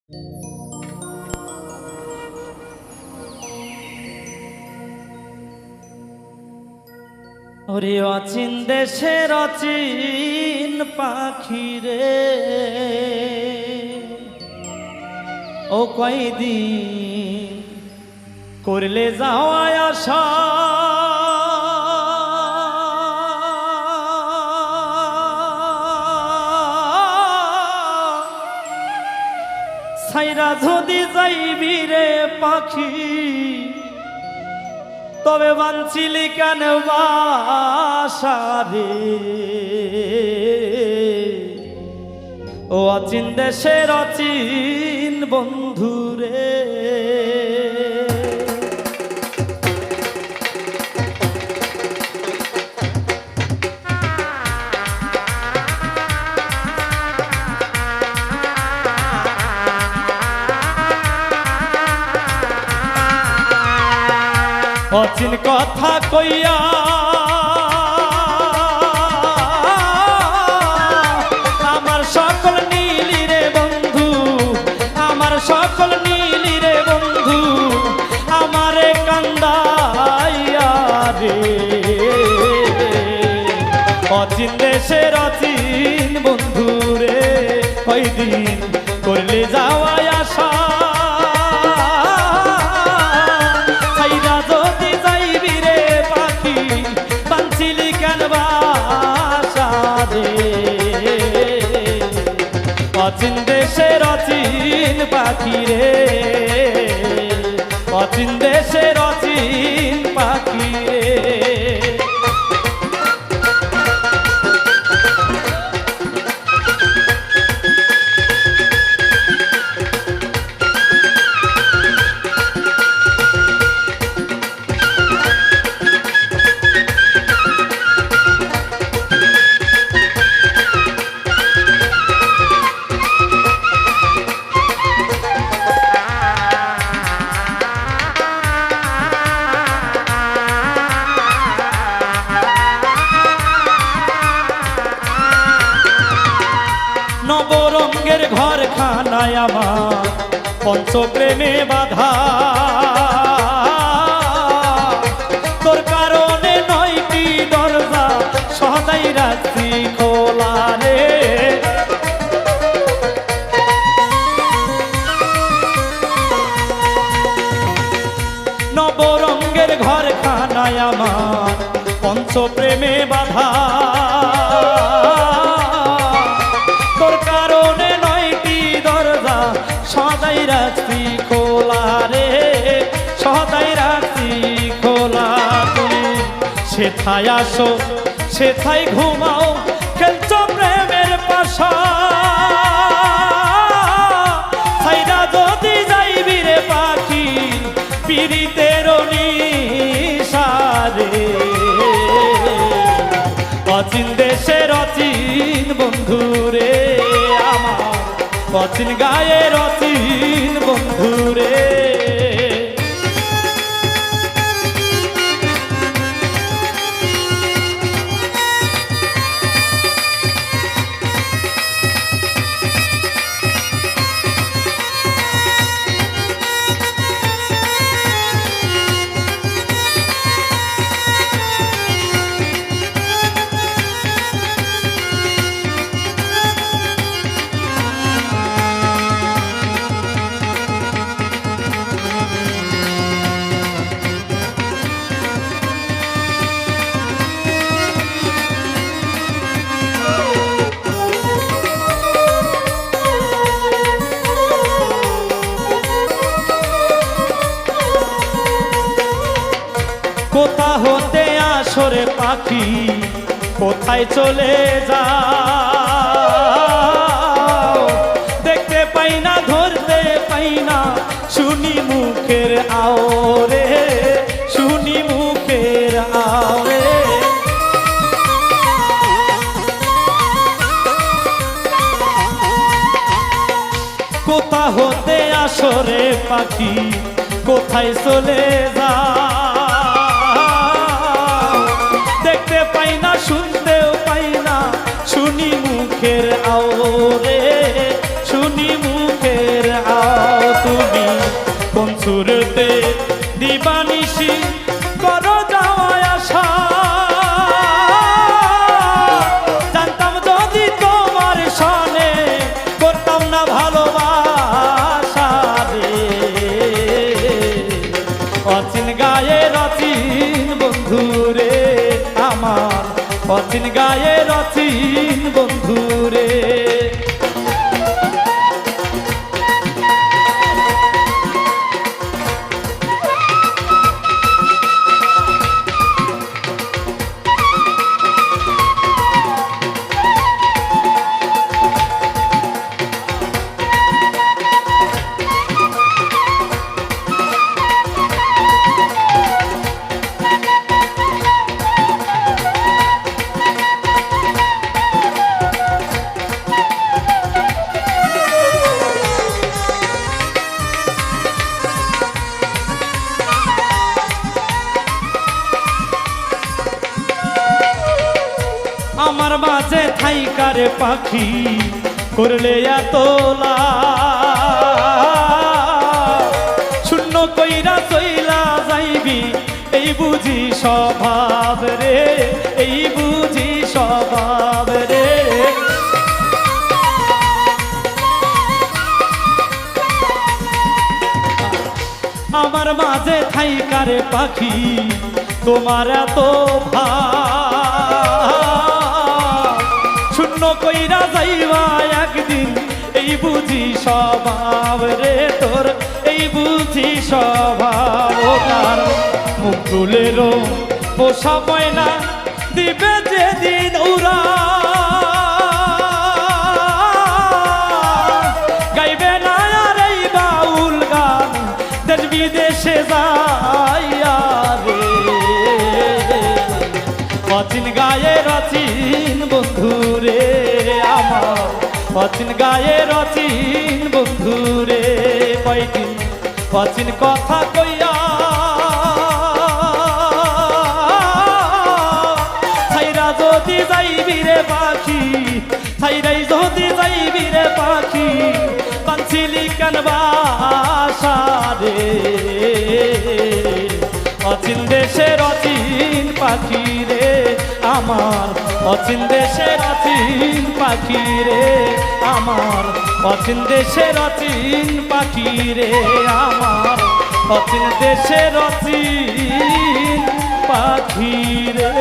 ওরে অচিন দেশের অচিন পাখি রে, ও কয়দিন করলে যাওয়া আসা, ছাইরা যদি যাইবি রে পাখি, তবে বাঞ্ছিলি কেন বাসা রে? ও অচিন দেশের অচিন বন্ধু রে, অচিন কথা কইয়া আমার সকল নীলি রে বন্ধু, আমার সকল নীলি রে বন্ধু, আমারে কান্দাইয়া রে। অচিন দেশের অচিন বন্ধু রে, কয়দিন করলে যাওয়া আসা, অচিন দেশের অচিন পাখি রে, অচিন দেশের অচিন পাখি রে। নবরঙ্গের ঘর খানায় আমার পঞ্চপ্রেমে বাধা, তোর কারণে 9টি দরজা সদাই রাখছি খোলা রে। নবরঙ্গের ঘর খানায় আমার পঞ্চপ্রেমে বাধা, তোর কারণে 9টি দরজা সদাই রাখছি খোলা রে, সদাই রাখছি খোলা। তুমি সেথায় আসো, সেথায় ঘুমাও, খেলছো প্রেমের পাশা, ছাইরা যদি যাইবি রে পাখি পীড়িতের নিশা রে। অচিন দেশের অচিন বন্ধু রে, আমার অচিন গায়ের অচিন বন্ধু রে। কোথা হতে আসরে পাখি, কোথায় চলে যাও, দেখতে পাই না ধরতে পাই না, শুনি মুখের আওরে, শুনি মুখের আওরে। কোথা হতে আসরে পাখি, কোথায় চলে যাও, দেখতে পাই না শুনতেও পাই না, শুনি মুখের আওরে, শুনি মুখের আওরে। অচিন গায়ের অচিন বন্ধুরে। আমার মাঝে থাইকারে পাখি করলে এতলা শূন্য কইরা চইলা যাইবি এই বুঝি স্বভাব রে, এই বুঝি স্বভাব রে। আমার মাঝে থাইকারে পাখি তোমার এত ভাব শূন্য কইরা যাইবা একদিন এই বুঝি স্বভাব রে তোর, এই বুঝি স্বভাব। তার মুখ তুলেরও পোষা ময়না দিবে যেদিন উড়া গাইবে না আর এই বাউল গান দেশ বিদেশে যাইয়া রে। অচিন গায়ের অচিন বন্ধুরে আমার, অচিন গায়ের অচিন বন্ধুরে। কয়দিন অচিন কথা কইয়া ছাইরা যদি যাইবি রে পাখি, ছাইরাই যদি যাইবি রে পাখি কাঞ্চিলি কেন বাসা রে। অচিন দেশের অচিন পাখি রে আমার, অচিন দেশের অচিন পাখি রে আমার, অচিন দেশের অচিন পাখি রে আমার, অচিন দেশের অচিন পাখি রে।